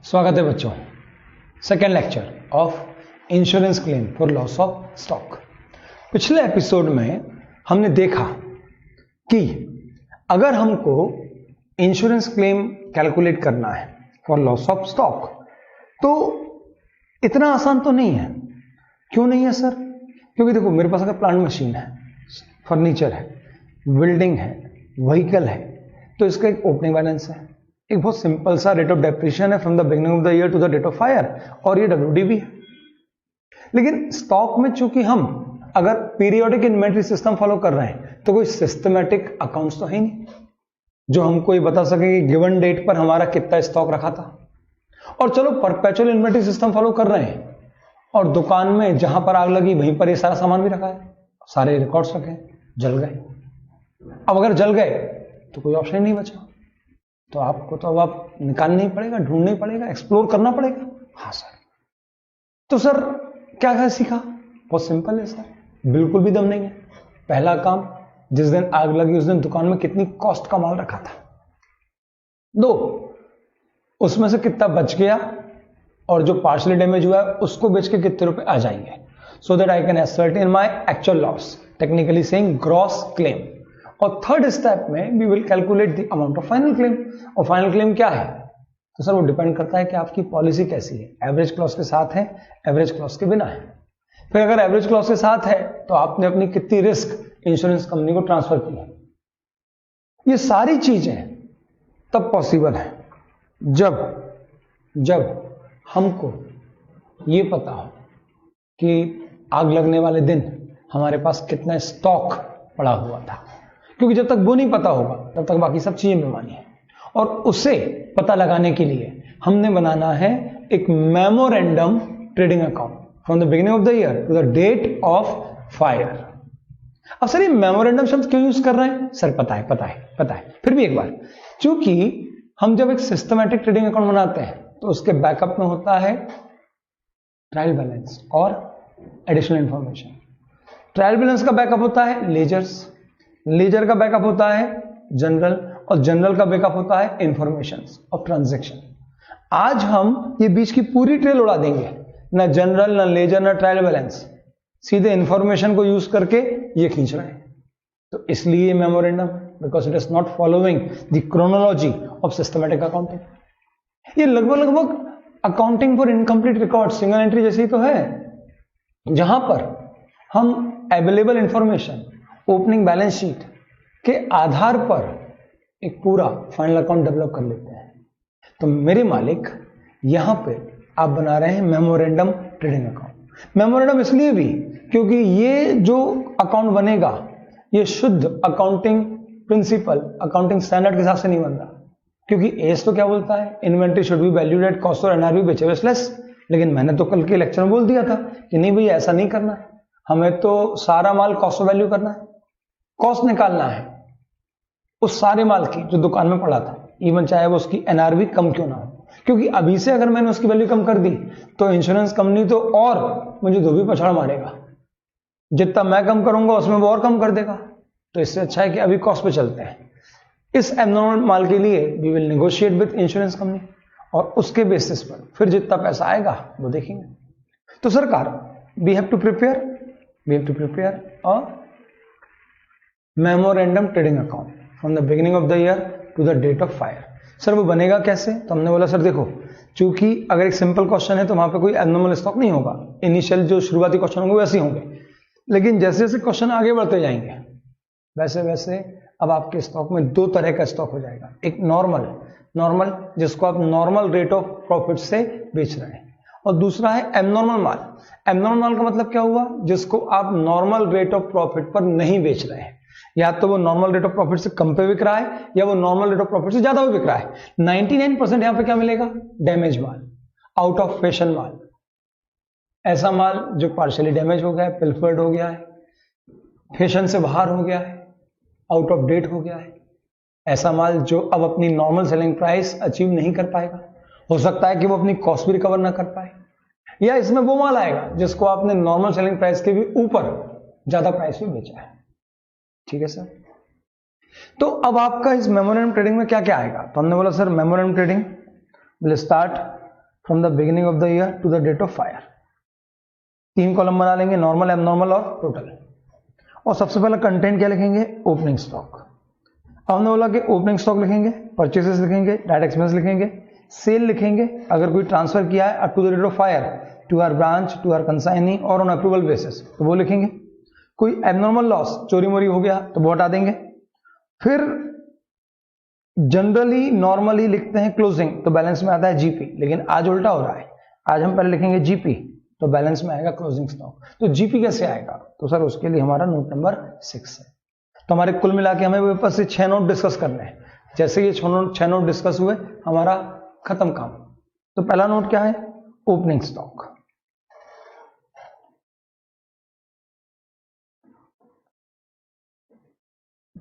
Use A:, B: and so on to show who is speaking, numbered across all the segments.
A: स्वागत है बच्चों। Second lecture of insurance claim for loss of stock. पिछले एपिसोड में हमने देखा कि अगर हमको इंश्योरेंस क्लेम कैलकुलेट करना है फॉर लॉस ऑफ स्टॉक तो इतना आसान तो नहीं है। क्यों नहीं है सर? क्योंकि देखो, मेरे पास अगर प्लांट मशीन है, फर्नीचर है, बिल्डिंग है, व्हीकल है, तो इसका एक ओपनिंग बैलेंस है, एक बहुत सिंपल सा रेट ऑफ डेप्रिसिएशन है from the beginning of the year to the date of fire, और ये डब्ल्यूडी भी है। लेकिन स्टॉक में चूंकि हम अगर पीरियोडिक इन्वेंटरी सिस्टम फॉलो कर रहे हैं तो कोई सिस्टमैटिक अकाउंट्स तो है नहीं जो हमको ये बता सके कि गिवन डेट पर हमारा कितना स्टॉक रखा था। और चलो परपेचुअल इन्वेंटरी सिस्टम फॉलो कर रहे हैं और दुकान में जहां पर आग लगी वहीं पर ये सारा सामान भी रखा है, सारे रिकॉर्ड्स रखे, जल गए। अब अगर जल गए तो कोई ऑप्शन नहीं बचा, तो आपको तो अब आप निकालना ही पड़ेगा, ढूंढना ही पड़ेगा, एक्सप्लोर करना पड़ेगा। हाँ सर। तो सर क्या क्या सीखा? बहुत सिंपल है सर, बिल्कुल भी दम नहीं है। पहला काम, जिस दिन आग लगी उस दिन दुकान में कितनी कॉस्ट का माल रखा था। दो, उसमें से कितना बच गया और जो पार्शली डैमेज हुआ है उसको बेच के कितने रुपए आ जाएंगे, so that I can ascertain my actual loss, technically saying gross claim. और थर्ड स्टेप में we will calculate the amount of final claim. और फाइनल क्लेम क्या है? तो सर वो डिपेंड करता है कि आपकी पॉलिसी कैसी है, एवरेज क्लॉज के साथ है, एवरेज क्लॉज के बिना है। फिर अगर एवरेज क्लॉज के साथ है तो आपने अपनी कितनी रिस्क इंश्योरेंस कंपनी को ट्रांसफर की है। ये सारी चीजें तब पॉसिबल है जब हमको ये पता हो कि आग लगने वाले दिन हमारे पास कितना स्टॉक पड़ा हुआ था। क्योंकि जब तक वो नहीं पता होगा तब तक बाकी सब चीजें बेमानी है। और उसे पता लगाने के लिए हमने बनाना है एक memorandum trading account from the beginning of the year to the date of fire. अब सर ये मेमोरेंडम शब्द क्यों यूज कर रहे हैं? सर पता है। फिर भी एक बार, क्योंकि हम जब एक सिस्टमैटिक ट्रेडिंग अकाउंट बनाते हैं तो उसके बैकअप में होता है ट्रायल बैलेंस और एडिशनल इंफॉर्मेशन। ट्रायल बैलेंस का बैकअप होता है लेजर का बैकअप होता है जनरल, और जनरल का बैकअप होता है इंफॉर्मेशन ऑफ ट्रांजैक्शन। आज हम ये बीच की पूरी ट्रेल उड़ा देंगे, ना जनरल, ना लेजर, ना ट्रायल बैलेंस, सीधे इंफॉर्मेशन को यूज करके ये खींच रहे हैं। तो इसलिए memorandum, because it is not following the chronology of systematic accounting. ये लगभग accounting for incomplete record, single entry जैसी तो है, जहां पर हम available information, opening balance sheet के आधार पर एक पूरा फाइनल अकाउंट डेवलप कर लेते हैं। तो मेरे मालिक यहां पे आप बना रहे हैं मेमोरेंडम ट्रेडिंग अकाउंट। मेमोरेंडम इसलिए भी क्योंकि ये जो अकाउंट बनेगा ये शुद्ध अकाउंटिंग प्रिंसिपल, अकाउंटिंग स्टैंडर्ड के हिसाब से नहीं बन रहा। क्योंकि एस तो क्या बोलता है, inventory should be valued at cost और एनआरवी बेचेबल लेस। लेकिन मैंने तो कल के लेक्चर में बोल दिया था कि नहीं भैया ऐसा नहीं करना है, हमें तो सारा माल कॉस्ट और वैल्यू करना है, कॉस्ट निकालना है उस सारे माल की जो दुकान में पड़ा था, इवन चाहे वो उसकी एनआरवी कम क्यों ना हो। क्योंकि अभी से अगर मैंने उसकी वैल्यू कम कर दी तो इंश्योरेंस कंपनी तो और मुझे धोबी पछाड़ मारेगा, जितना मैं कम करूंगा उसमें वो और कम कर देगा। तो इससे अच्छा है कि अभी कॉस्ट पे चलते हैं। इस एब्नॉर्मल माल के लिए we will negotiate with insurance company और उसके बेसिस पर फिर जितना पैसा आएगा वो देखेंगे। तो सरकार we have to prepare a memorandum trading account from the beginning of the year to the date of fire. Sir वो बनेगा कैसे? तो हमने बोला सर देखो, चूंकि अगर एक सिंपल क्वेश्चन है तो वहां पे कोई एब्नॉर्मल स्टॉक नहीं होगा, इनिशियल जो शुरुआती क्वेश्चन होंगे वैसे ही होंगे। लेकिन जैसे जैसे क्वेश्चन आगे बढ़ते जाएंगे वैसे वैसे अब आपके स्टॉक में दो तरह का स्टॉक हो जाएगा। एक नॉर्मल जिसको आप नॉर्मल रेट ऑफ प्रॉफिट से बेच रहे हैं, और दूसरा है एबनॉर्मल माल। एबनॉर्मल माल का मतलब क्या हुआ? जिसको आप नॉर्मल रेट ऑफ प्रॉफिट पर नहीं बेच रहे हैं, या तो वो नॉर्मल रेट ऑफ प्रॉफिट से कम पे बिक रहा है या वो नॉर्मल रेट ऑफ प्रॉफिट से ज्यादा भी बिक रहा है। 99% यहां पे क्या मिलेगा? डैमेज माल, आउट ऑफ फैशन माल, ऐसा माल जो पार्शियली डैमेज हो गया है, पिल्फर्ड हो गया है, फैशन से बाहर हो गया है, आउट ऑफ डेट हो गया है, ऐसा माल जो अब अपनी नॉर्मल सेलिंग प्राइस अचीव नहीं कर पाएगा। हो सकता है कि वो अपनी कॉस्ट भी रिकवर ना कर पाए, या इसमें वो माल आएगा जिसको आपने नॉर्मल सेलिंग प्राइस के भी ऊपर ज्यादा प्राइस में बेचा है। ठीक है सर। तो अब आपका इस मेमोरेंडम ट्रेडिंग में क्या क्या आएगा? तो हमने बोला sir memorandum trading will start from the beginning of the year to the date of fire. 3 column बना लेंगे, नॉर्मल, एबनॉर्मल और टोटल। और सबसे पहले कंटेंट क्या लिखेंगे? Opening stock. हमने बोला कि ओपनिंग स्टॉक लिखेंगे, परचेसेस लिखेंगे, डायरेक्ट एक्सपेंस लिखेंगे, सेल लिखेंगे, अगर कोई ट्रांसफर किया है up to the date of fire to our branch, to our consignee और ऑन अप्रूवल बेसिस, तो वो लिखेंगे। कोई एबनॉर्मल लॉस, चोरी मोरी हो गया तो वो हटा देंगे। फिर जनरली नॉर्मली लिखते हैं क्लोजिंग, तो बैलेंस में आता है जीपी, लेकिन आज उल्टा हो रहा है। आज हम पहले लिखेंगे जीपी, तो बैलेंस में आएगा क्लोजिंग स्टॉक। तो जीपी कैसे आएगा? तो सर उसके लिए हमारा नोट नंबर 6 है। तो हमारे कुल मिला के हमें वापस से 6 नोट डिस्कस करने हैं। जैसे ये 6 नोट डिस्कस हुए, हमारा खत्म काम। तो पहला नोट क्या है? Opening stock.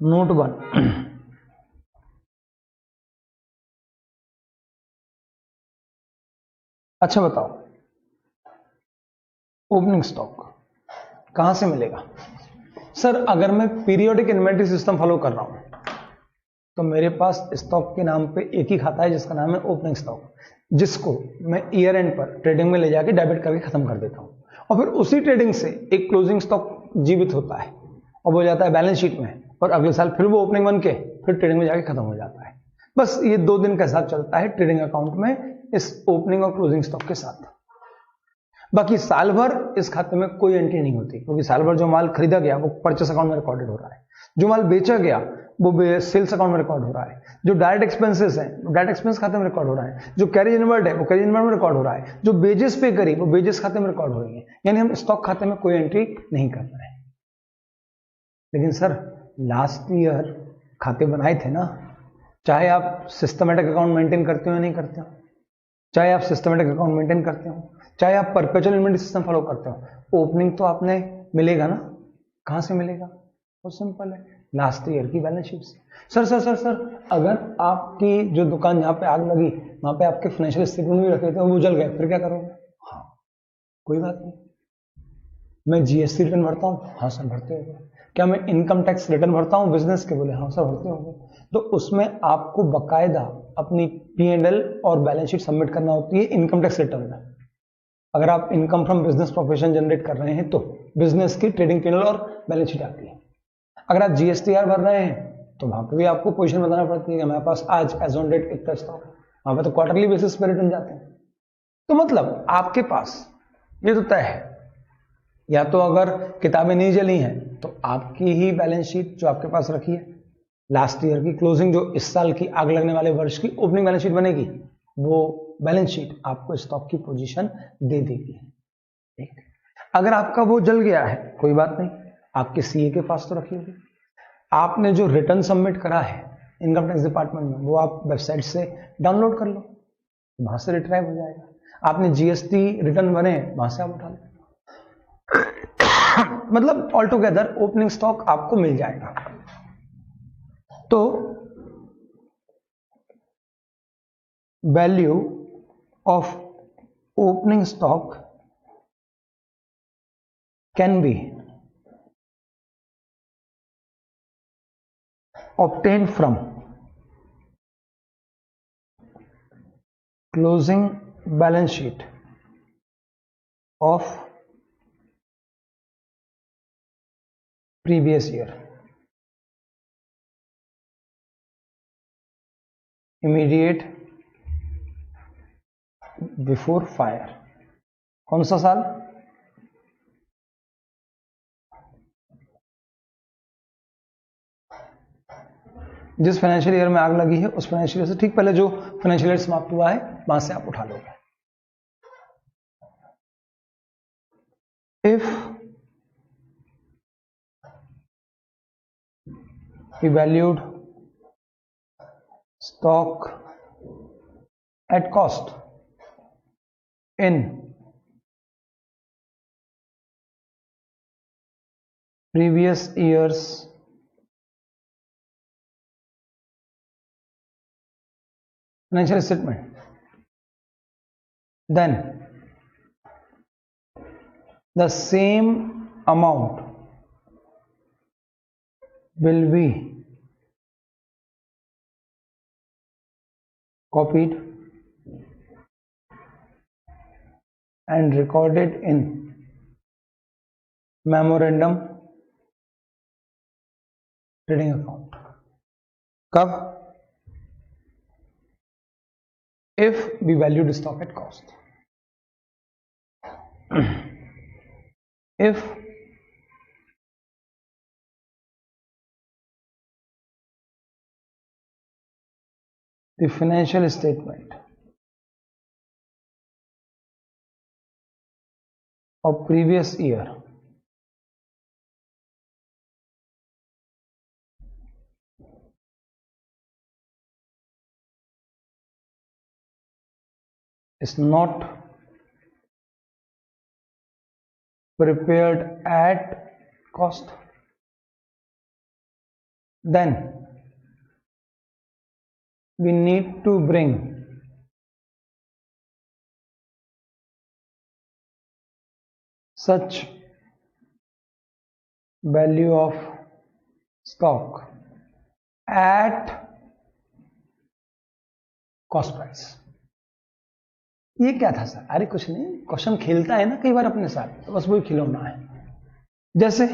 A: नोट 1, अच्छा बताओ, ओपनिंग स्टॉक कहां से मिलेगा? सर अगर मैं पीरियोडिक इन्वेंटरी सिस्टम फॉलो कर रहा हूं तो मेरे पास स्टॉक के नाम पे एक ही खाता है जिसका नाम है ओपनिंग स्टॉक, जिसको मैं ईयर एंड पर ट्रेडिंग में ले जाके डेबिट करके खत्म कर देता हूं, और फिर उसी ट्रेडिंग से एक क्लोजिंग स्टॉक जीवित होता है और वो जाता है बैलेंस शीट में, और अगले साल फिर वो ओपनिंग बन के फिर ट्रेडिंग में जाके खत्म हो जाता है। बस ये 2 दिन का हिसाब चलता है ट्रेडिंग अकाउंट में इस ओपनिंग और क्लोजिंग स्टॉक के साथ। बाकी साल भर इस खाते में कोई एंट्री नहीं होती, क्योंकि साल भर जो माल खरीदा गया वो परचेस अकाउंट में रिकॉर्डेड हो रहा है, जो माल बेचा गया वो सेल्स अकाउंट में रिकॉर्ड हो रहा है, जो डायरेक्ट एक्सपेंसेस है वो डायरेक्ट एक्सपेंस खाते में रिकॉर्ड हो रहा है, जो कैरेज इनवर्ड है वो कैरेज इनवर्ड में रिकॉर्ड हो रहा है, जो बेजेस पे करी वो बेजेस खाते में रिकॉर्ड हो रही है। यानी हम स्टॉक खाते में कोई एंट्री नहीं कर रहे हैं। लेकिन सर लास्ट ईयर खाते बनाए थे ना, चाहे आप सिस्टमेटिक अकाउंट मेंटेन करते हो या नहीं करते हो, चाहे आप सिस्टमेटिक अकाउंट मेंटेन करते हो, चाहे आप परपेचुअल इन्वेंटरी सिस्टम फॉलो करते हो, ओपनिंग तो आपने मिलेगा ना। कहां से मिलेगा? बहुत सिंपल है, लास्ट ईयर की बैलेंस शीट से। सर अगर आपकी जो दुकान जहां पे आग लगी वहां पे आपके फाइनेंशियल स्टेटमेंट भी रखे थे वो जल गए, फिर क्या करोगे? हाँ कोई बात नहीं। मैं जीएसटी रिटर्न भरता हूँ? हाँ सर भरते होंगे। क्या मैं इनकम टैक्स रिटर्न भरता हूँ बिजनेस के? बोले हाँ सर भरते होंगे। तो उसमें आपको बकायदा अपनी P&L और बैलेंस शीट सबमिट करना होती है इनकम टैक्स रिटर्न में। अगर आप income from business profession generate कर रहे हैं तो बिजनेस की ट्रेडिंग P&L और बैलेंस शीट आती है। अगर आप GSTR भर रहे हैं तो वहां पर भी आपको पोजीशन बताना पड़ती है कि हमारे पास आज एज ऑन डेट इतना स्टॉक है, वहां पर तो क्वार्टरली बेसिस पर रिटर्न जाते हैं। तो मतलब आपके पास ये तो तय है, या तो अगर किताबें नहीं जली हैं तो आपकी ही बैलेंस शीट जो आपके पास रखी है लास्ट ईयर की क्लोजिंग, जो इस साल की आग लगने वाले वर्ष की ओपनिंग बैलेंस शीट बनेगी, वो बैलेंस शीट आपको स्टॉक की पोजीशन दे देगी। ठीक, अगर आपका वो जल गया है कोई बात नहीं, आपके सीए के पास तो रखी होगी। आपने जो रिटर्न सबमिट करा है इनकम टैक्स डिपार्टमेंट में वो आप वेबसाइट से डाउनलोड कर लो, वहां से रिट्राइव हो जाएगा। आपने जीएसटी रिटर्न बने वहां से आप उठा लो। मतलब ऑल टुगेदर ओपनिंग स्टॉक आपको मिल जाएगा। तो value of opening stock can be obtained from closing balance sheet of previous year immediate before fire। कौन सा साल? जिस फाइनेंशियल ईयर में आग लगी है उस फाइनेंशियल ईयर से ठीक पहले जो फाइनेंशियल ईयर समाप्त हुआ है वहां से आप उठा लोगे। If we valued stock at cost in previous years financial statement, then the same amount will be copied and recorded in memorandum trading account. कब? If we valued stock at cost. If the financial statement of previous year is not prepared at cost, then we need to bring such value of stock at cost price. ये क्या था sir? अरे कुछ नहीं, question खेलता है ना कई बार अपने साथ, तो बस वही खिलौना है. जैसे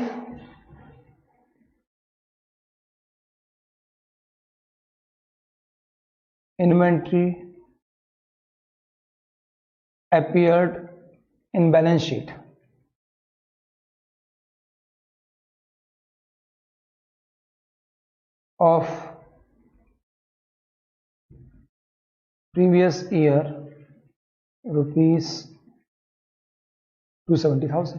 A: inventory appeared in balance sheet of previous year rupees 270,000.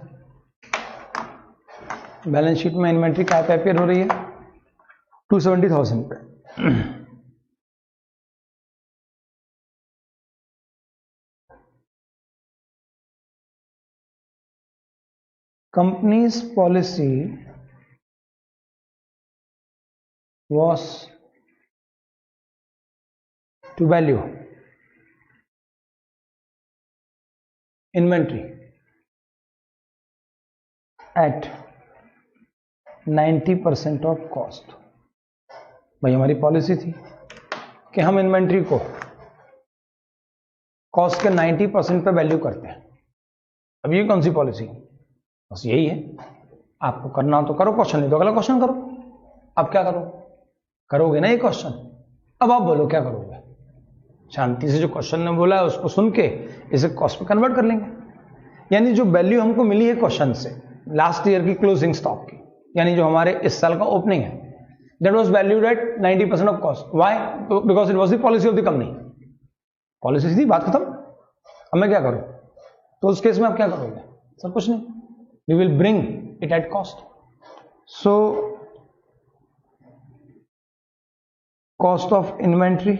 A: Balance sheet में इन्वेंट्री क्या पे अपेयर हो रही है? 270,000 पे. Company's policy was to value inventory at 90% of cost. भाई हमारी पॉलिसी थी कि हम इन्वेंट्री को कॉस्ट के 90% पे वैल्यू करते हैं. अब ये कौन सी पॉलिसी? बस यही है, आपको करना हो तो करो, क्वेश्चन नहीं तो अगला क्वेश्चन करो. अब क्या करो? करोगे ना ये क्वेश्चन. अब आप बोलो क्या करोगे? शांति से जो क्वेश्चन ने बोला है उसको सुन के इसे कॉस्ट पे कन्वर्ट कर लेंगे. यानी जो वैल्यू हमको मिली है क्वेश्चन से लास्ट ईयर की क्लोजिंग स्टॉक की, यानी जो हमारे इस साल का ओपनिंग है, that was valued at 90% of cost. Why? Because it was the policy of the company. Policy थी, बात खत्म. अब मैं क्या करूं? तो उस केस में आप क्या करोगे? सब कुछ नहीं, we will bring it at cost. So cost of inventory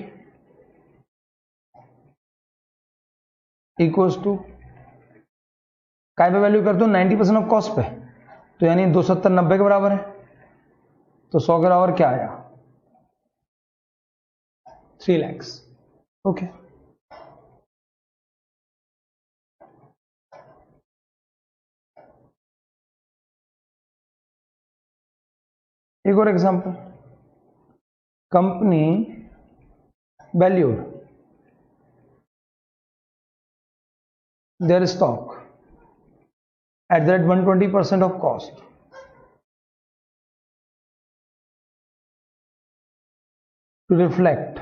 A: equals to काय पे वैल्यू करते हो? 90% ऑफ कॉस्ट पे. तो यानी 270 90 के बराबर है. तो 100 के बराबर क्या आया? 3 lakhs. ओके. एक और example. Company valued their stock at that 120% of cost to reflect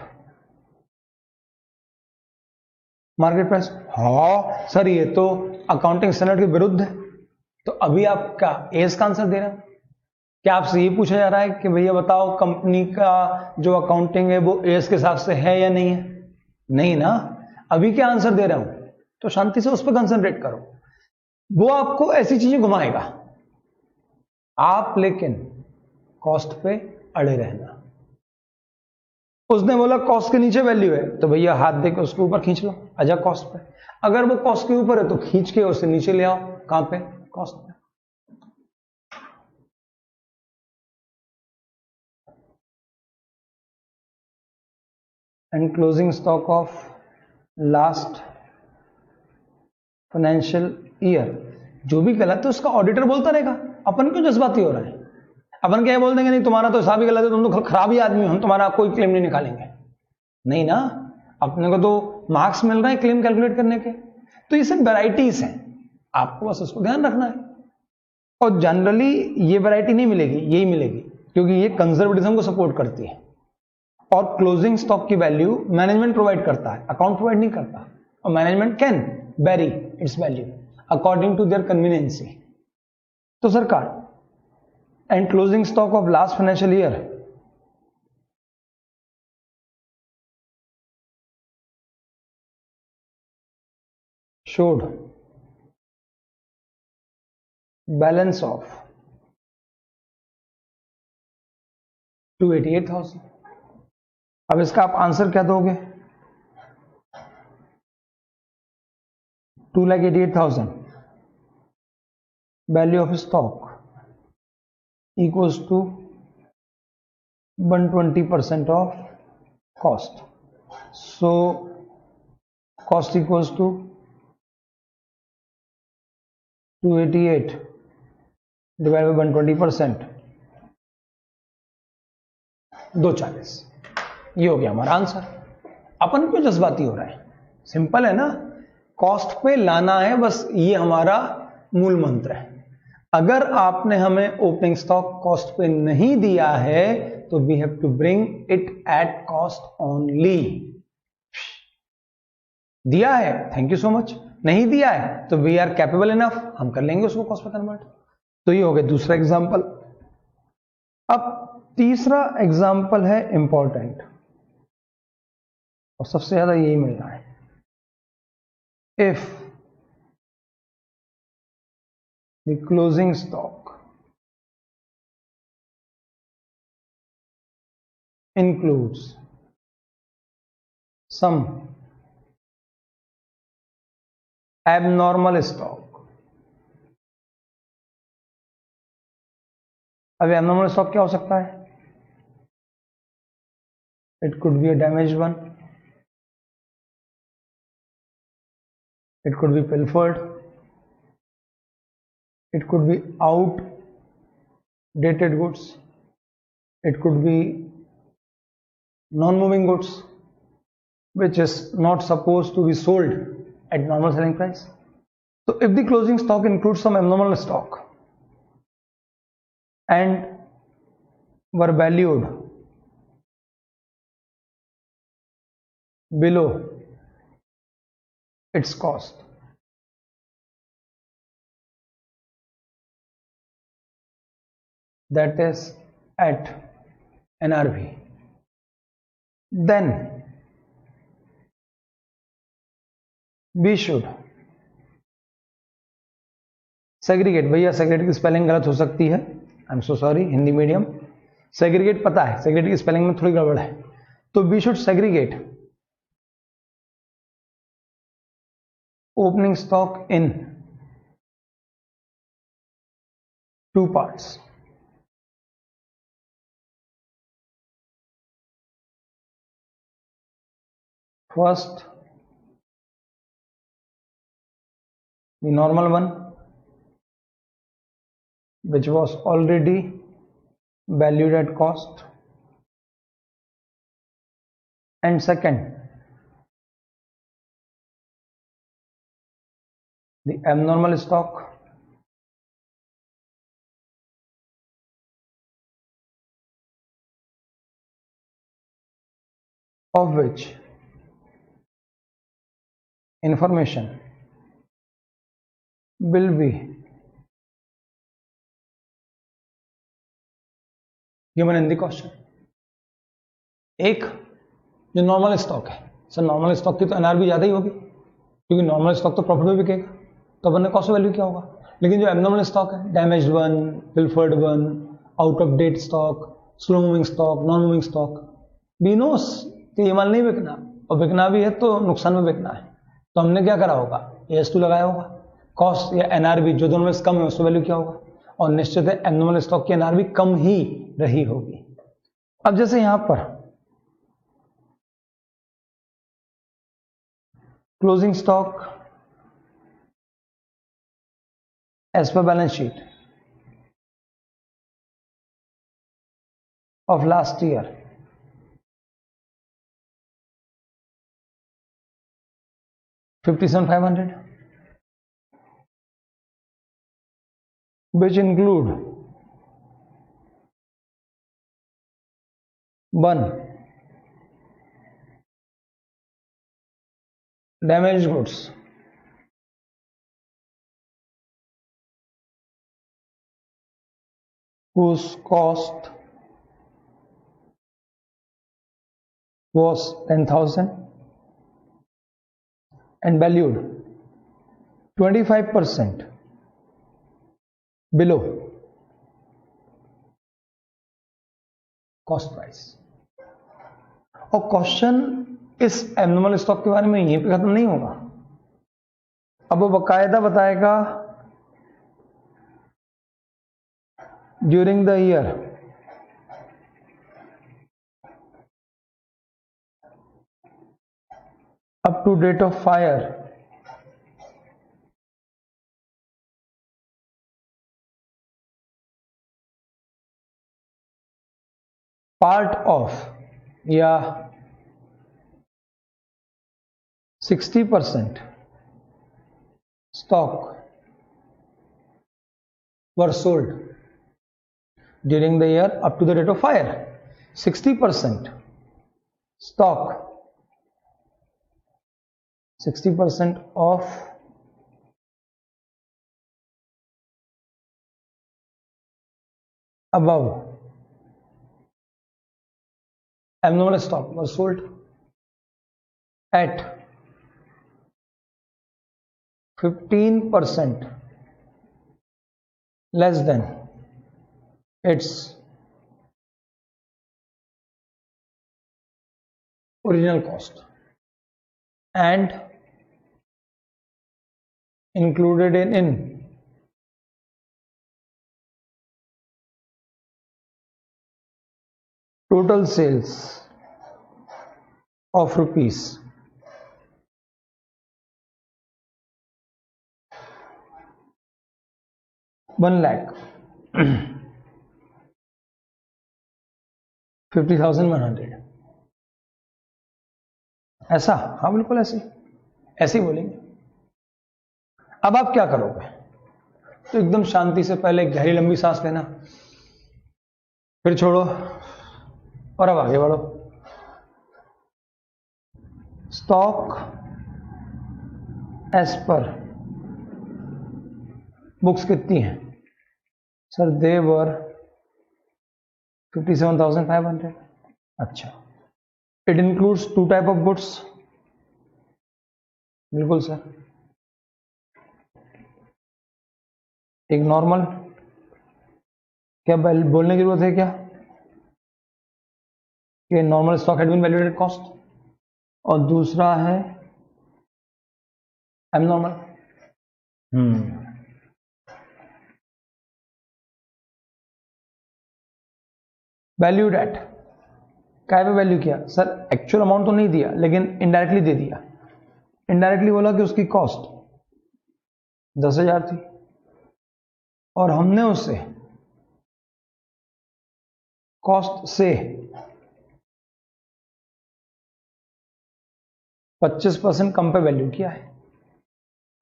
A: market price. हाँ सर ये तो अकाउंटिंग स्टैंडर्ड के विरुद्ध है. तो अभी आप क्या एस का आंसर दे रहे हैं? क्या आपसे ये पूछा जा रहा है कि भैया बताओ कंपनी का जो अकाउंटिंग है वो एस के हिसाब से है या नहीं है? नहीं ना. अभी क्या आंसर दे रहा हूं, तो शांति से उस पर कंसंट्रेट करो. वो आपको ऐसी चीजें घुमाएगा, आप लेकिन कॉस्ट पे अड़े रहना. उसने बोला कॉस्ट के नीचे वैल्यू है, तो भैया हाथ देकर उसके ऊपर खींच लो, आजा कॉस्ट पे. अगर वो कॉस्ट के ऊपर है तो खींच के उसे नीचे ले आओ. कहां पे? कॉस्ट पे. And closing stock of last financial year, जो भी गलत है उसका ऑडिटर बोलता रहेगा. अपन क्यों जज्बाती हो रहे हैं? अपन क्या बोल देंगे नहीं तुम्हारा तो हिसाब ही गलत है, तुम तो खराब ही आदमी हो, हम तुम्हारा कोई क्लेम नहीं निकालेंगे. नहीं ना, अपने को तो मार्क्स मिल रहे हैं क्लेम कैलकुलेट करने के. तो ये सब वैराइटीज हैं, आपको बस उसको ध्यान रखना है। और जनरली ये वैरायटी नहीं मिलेगी, यही मिलेगी, क्योंकि ये कंजर्वेटिज्म को सपोर्ट करती है। और क्लोजिंग स्टॉक की वैल्यू मैनेजमेंट प्रोवाइड करता है, अकाउंट प्रोवाइड नहीं करता। और management can vary its value according to their convenience. तो सरकार, and closing stock of last financial year showed balance of 288,000। अब इसका आप आंसर क्या दोगे? 2,88,000 value of stock equals to 120% of cost. So cost equals to 288 divide by 120%, 240। ये हो गया हमारा आंसर। अपन क्यों जज्बाती हो रहा है? सिंपल है ना, कॉस्ट पे लाना है, बस ये हमारा मूल मंत्र है। अगर आपने हमें ओपनिंग स्टॉक कॉस्ट पे नहीं दिया है तो we have to bring it at cost only. दिया है, थैंक यू सो मच। नहीं दिया है तो वी आर कैपेबल इनफ, हम कर लेंगे उसको कॉस्ट में कन्वर्ट। तो ये हो गया दूसरा एग्जांपल। अब तीसरा एग्जांपल है इंपॉर्टेंट, और सबसे ज्यादा यही मिलना है। If the closing stock includes some abnormal stock। अब abnormal stock क्या हो सकता है? It could be a damaged one, it could be pilfered, it could be outdated goods, it could be non-moving goods which is not supposed to be sold at normal selling price. So if the closing stock includes some abnormal stock and were valued below its cost, that is at NRV, then we should segregate। भैया segregate की spelling गलत हो सकती है, I am so sorry, Hindi medium. segregate पता है, segregate की spelling में थोड़ी गड़बड़ है। तो we should segregate opening stock in two parts। First, the normal one, which was already valued at cost, and second, the abnormal stock of which information will be given in the question। एक जो normal stock है, sir normal stock की तो NRB ज्यादा ही होगी, क्योंकि normal stock तो profit में बिकेगा, तो अपन ने कॉस्ट वैल्यू क्या होगा। लेकिन जो एबनॉर्मल स्टॉक है, damaged one, pilfered one, out of date stock, slow moving stock, non moving stock, we knows कि ये माल नहीं बिकना, और बिकना भी है तो नुकसान में बिकना है, तो हमने क्या करा होगा, AS2 लगाया होगा। कॉस्ट या एनआरबी जो दोनों में कम है उसकी वैल्यू क्या होगा, और निश्चित है एबनॉर्मल स्टॉक की एनआरबी कम ही रही होगी। अब जैसे यहां पर closing stock as per balance sheet of last year, $57,500, which include 1. Damaged goods, whose cost was 10,000 and valued 25% below cost price. और क्वेश्चन इस एबनॉर्मल स्टॉक के बारे में यहीं पे खत्म नहीं होगा, अब वो बकायदा बताएगा during the year up to date of fire part of या 60% stock were sold during the year up to the date of fire. 60% stock, 60% of above abnormal stock was sold at 15% less than its original cost and included in total sales of rupees 1,50,100। ऐसा? हाँ बिल्कुल ऐसे ही बोलेंगे। अब आप क्या करोगे? तो एकदम शांति से पहले गहरी लंबी सांस लेना, फिर छोड़ो और अब आगे बढ़ो। स्टॉक एज पर बुक्स कितनी हैं सर? They were 57,500। अच्छा, it includes 2 type of goods. बिल्कुल सर, एक नॉर्मल, क्या बोलने की जरूरत है क्या कि normal stock had been valued at cost, और दूसरा है एबनॉर्मल। वैल्यूड एट क्या पे वैल्यू किया सर? एक्चुअल अमाउंट तो नहीं दिया लेकिन इनडायरेक्टली दे दिया। इनडायरेक्टली बोला कि उसकी कॉस्ट 10,000 थी और हमने उसे कॉस्ट से 25% कम पे वैल्यू किया है।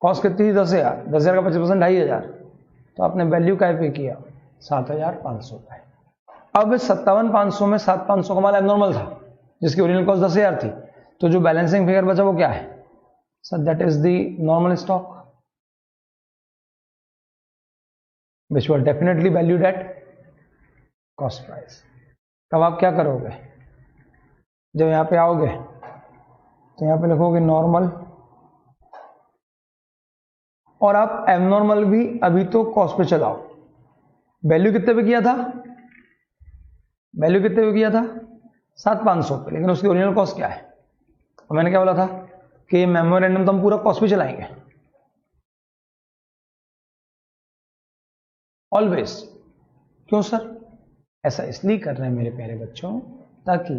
A: कॉस्ट कितनी थी? 10,000। 10,000 का 25% 2,500, तो आपने वैल्यू क्या पे किया? 7,500 पे। अब 57,500 में 7,500 का माल एबनॉर्मल था जिसकी ओरिजिनल कॉस्ट 10,000 थी, तो जो बैलेंसिंग फिगर बचा वो क्या है sir? That is the normal stock which were definitely valued at cost price. तब आप क्या करोगे? जब यहां पे आओगे तो यहां पे लिखोगे नॉर्मल, और आप एबनॉर्मल भी अभी तो कॉस्ट पे चलाओ। वैल्यू कितने पे किया था? वैल्यू कितने पे किया था? 7,500 पे, लेकिन उसकी ओरिजिनल कॉस्ट क्या है? तो मैंने क्या बोला था कि मेमोरेंडम तो हम पूरा कॉस्ट पे चलाएंगे ऑलवेज। क्यों सर? ऐसा इसलिए कर रहे हैं मेरे प्यारे बच्चों ताकि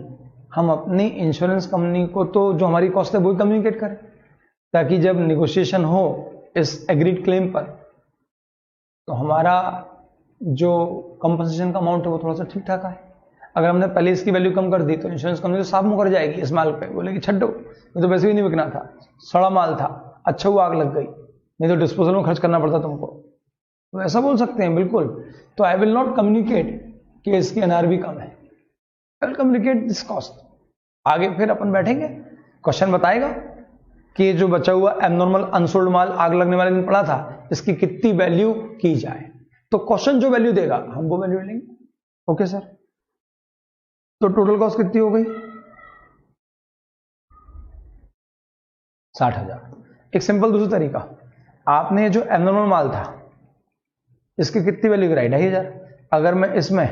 A: हम अपनी इंश्योरेंस कंपनी को तो जो हमारी कॉस्ट है वही कम्युनिकेट करें, ताकि जब निगोशिएशन हो इस एग्रीड क्लेम पर तो हमारा जो कंपनसेशन का अमाउंट है वो थोड़ा सा ठीक ठाक आए। अगर हमने पहले इसकी वैल्यू कम कर दी तो इंश्योरेंस कंपनी तो साफ मुकर जाएगी इस माल पे, बोलेगी छड्डो, ये तो वैसे भी नहीं बिकना था, सड़ा माल था, अच्छा हुआ आग लग गई, नहीं तो डिस्पोजल में खर्च करना पड़ता तुमको। तो ऐसा बोल सकते हैं बिल्कुल। तो आई विल नॉट कम्युनिकेट कि इसकी एनआरबी कम है, I will communicate this cost. आगे फिर अपन बैठेंगे, क्वेश्चन बताएगा कि जो बचा हुआ एबनॉर्मल अनसोल्ड माल आग लगने वाले दिन पड़ा था, इसकी कितनी वैल्यू की जाए। तो क्वेश्चन जो वैल्यू देगा हम वो वैल्यू लेंगे। ओके सर, तो टोटल कॉस्ट कितनी हो गई? 60,000। एक सिंपल दूसरा तरीका, आपने जो एबनॉर्मल माल था इसकी कितनी वैल्यू गिराई? 2,500। अगर मैं इसमें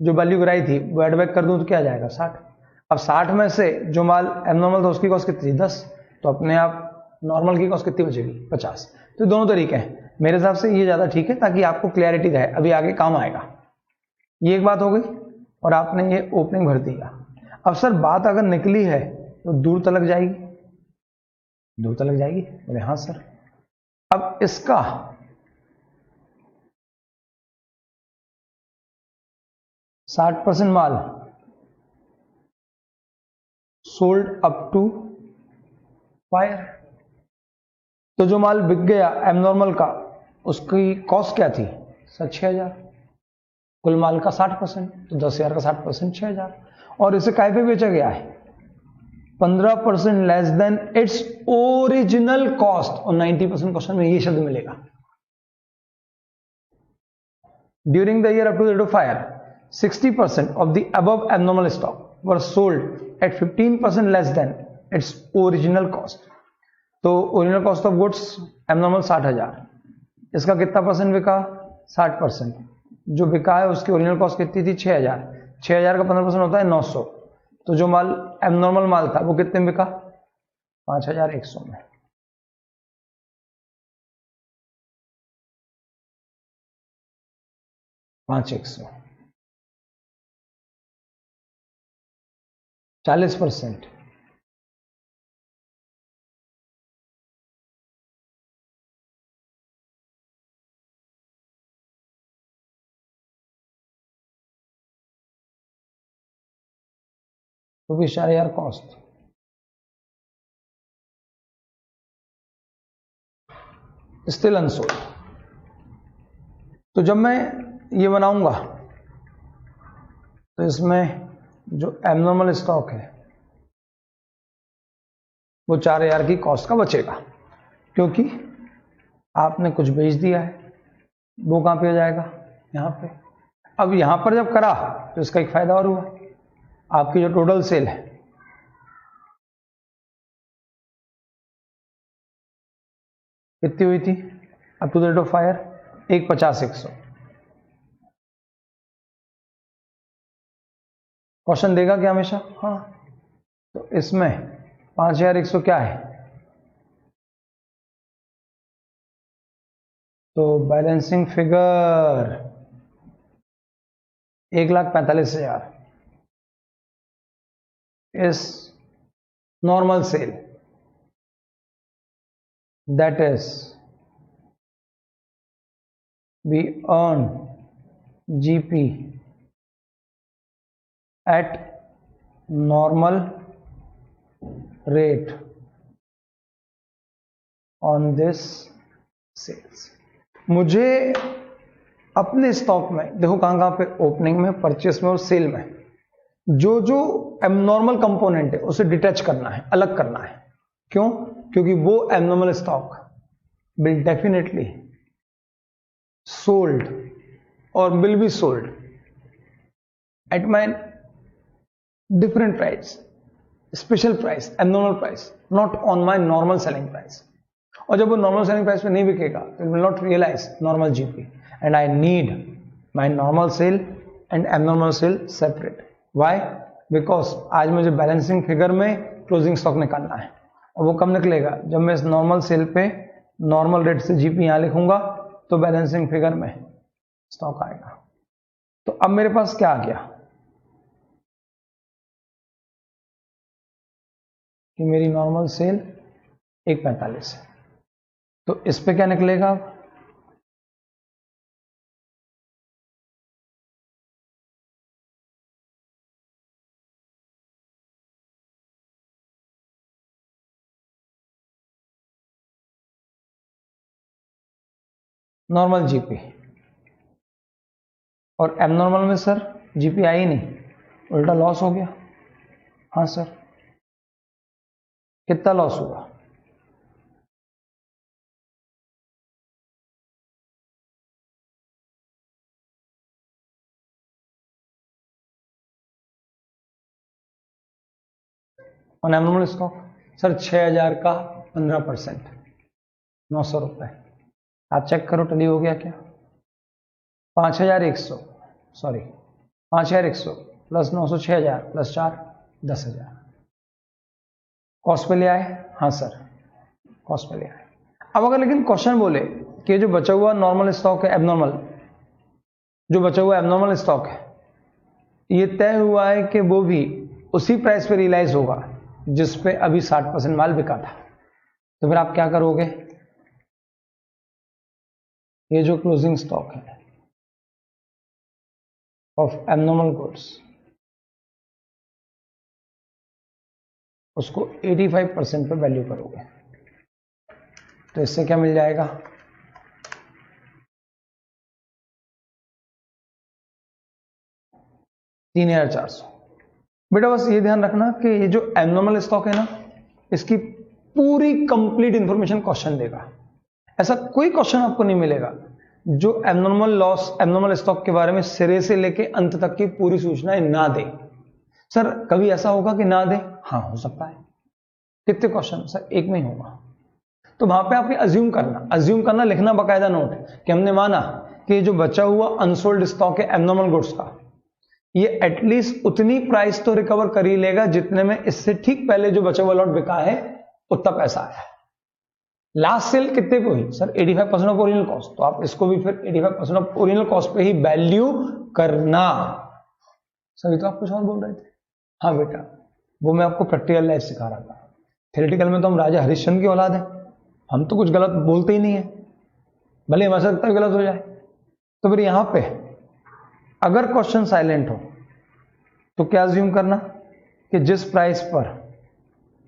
A: जो वैल्यू गिराई थी वो एड बैक कर दूं तो क्या आ जाएगा? 60। अब 60 में से जो माल एबनॉर्मल था उसकी कॉस्ट कितनी? 10। तो अपने आप नॉर्मल की कॉस्ट कितनी बचेगी? 50। तो दोनों तरीके हैं, मेरे हिसाब से ये ज्यादा ठीक है ताकि आपको क्लैरिटी रहे, अभी आगे काम आएगा। ये एक बात हो गई और आपने ये ओपनिंग भर दिया। अब सर बात अगर निकली है तो दूर तक जाएगी, दूर तक जाएगी? बोले हाँ सर। अब इसका 60% माल सोल्ड अप टू फायर। तो जो माल बिक गया एबनॉर्मल का, उसकी कॉस्ट क्या थी? सर 6,000। कुल माल का 60%, तो 10,000 का 60% 6,000। और इसे काय पे बेचा गया है? 15% less than its original cost. और 90% क्वेश्चन में ये शब्द मिलेगा। During the year up to the fire 60% of the above abnormal stock were sold at 15% less than its original cost। तो original cost of goods abnormal 60,000, इसका कितना percent बिका? 60%। जो बिका है उसकी ओरिजिनल कॉस्ट कितनी थी? 6,000। 6,000 का 15% होता है 900। तो जो माल एबनॉर्मल माल था वो कितने में बिका? 5,100 में। पांच 40%। तो भी 4,000 कॉस्ट, स्टिल अनसोल्ड। तो जब मैं ये बनाऊंगा तो इसमें जो एबनॉर्मल स्टॉक है वो 4,000 की कॉस्ट का बचेगा, क्योंकि आपने कुछ बेच दिया है। वो कहां पे हो जाएगा? यहां पे। अब यहां पर जब करा तो इसका एक फायदा और हुआ, आपकी जो टोटल सेल है कितनी हुई थी up to the date of fire? 150-100। Question देगा क्या हमेशा? हाँ। तो इसमें 5,100 क्या है? तो balancing figure 1,45,000 is normal sale, that is we earn GP at normal rate on this sales। मुझे अपने स्टॉक में देखो कहां पे, ओपनिंग में, परचेस में और सेल में, जो जो एबनॉर्मल कंपोनेंट है उसे डिटैच करना है, अलग करना है। क्यों? क्योंकि वो abnormal stock will definitely sold or will be sold at my different price, special price, abnormal price, not on my normal selling price। और जब वो नॉर्मल सेलिंग प्राइस पे नहीं बिकेगा तो it will not realise normal GP, and I need my normal sale and abnormal sale separate. Why? Because आज मुझे balancing figure में क्लोजिंग स्टॉक निकालना है, और वो कब निकलेगा? जब मैं इस नॉर्मल सेल पे नॉर्मल रेट से जीपी यहां लिखूंगा तो बैलेंसिंग फिगर में स्टॉक आएगा। तो अब मेरे पास क्या आ गया कि मेरी नॉर्मल सेल 145 है। तो इस पे क्या निकलेगा? नॉर्मल जीपी, और एबनॉर्मल में सर जीपी आई नहीं, उल्टा लॉस हो गया। हाँ सर, कितना लॉस हुआ? ऑन एबनॉर्मल स्टॉक सर 6000 का 15%, 900 रुपए। आप चेक करो टली हो गया क्या? 5100, सॉरी 5100 प्लस 900 6000 प्लस 4 10000। कॉस्ट पे ले आए? हाँ सर, कॉस्ट पे ले आए। अब अगर लेकिन क्वेश्चन बोले कि जो बचा हुआ नॉर्मल स्टॉक है, एबनॉर्मल, जो बचा हुआ एबनॉर्मल स्टॉक है, ये तय हुआ है कि वो भी उसी प्राइस पे रियलाइज होगा जिस पे अभी 60% माल बिका था, तो फिर आप क्या करोगे? ये जो क्लोजिंग स्टॉक है ऑफ एबनॉर्मल गुड्स, उसको 85% पे वैल्यू करोगे, तो इससे क्या मिल जाएगा? 3400। बेटा बस ये ध्यान रखना कि ये जो एबनॉर्मल स्टॉक है ना, इसकी पूरी कंप्लीट इंफॉर्मेशन क्वेश्चन देगा। ऐसा कोई क्वेश्चन आपको नहीं मिलेगा जो एबनॉर्मल लॉस, एबनॉर्मल स्टॉक के बारे में सिरे से लेके अंत तक की पूरी सूचनाएं ना दे। सर कभी ऐसा होगा कि ना दे? हाँ हो सकता है। कितने क्वेश्चन? सर एक में ही होगा। तो वहां पे आपने अज्यूम करना, लिखना बकायदा नोट कि हमने माना कि जो बचा हुआ अनसोल्ड स्टॉक है एबनॉर्मल गुड्स का, ये एटलीस्ट उतनी प्राइस तो रिकवर कर ही लेगा जितने में इससे ठीक पहले जो बचा हुआ लॉट बिका है उतना पैसा आया। लास्ट सेल कितने पे हुई? Sir 85% of original cost. तो आप इसको भी फिर 85% ऑफ ओरिजिनल कॉस्ट पे ही वैल्यू करना। सर ये तो आप कुछ और बोल रहे थे। हाँ बेटा, वो मैं आपको प्रैक्टिकल लाइफ सिखा रहा था। थ्योरेटिकल में तो हम राजा हरिश्चंद्र की औलाद है, हम तो कुछ गलत बोलते ही नहीं है, भले हमारे साथ तक गलत हो जाए। तो फिर यहां पे अगर क्वेश्चन साइलेंट हो तो क्या अज्यूम करना कि जिस प्राइस पर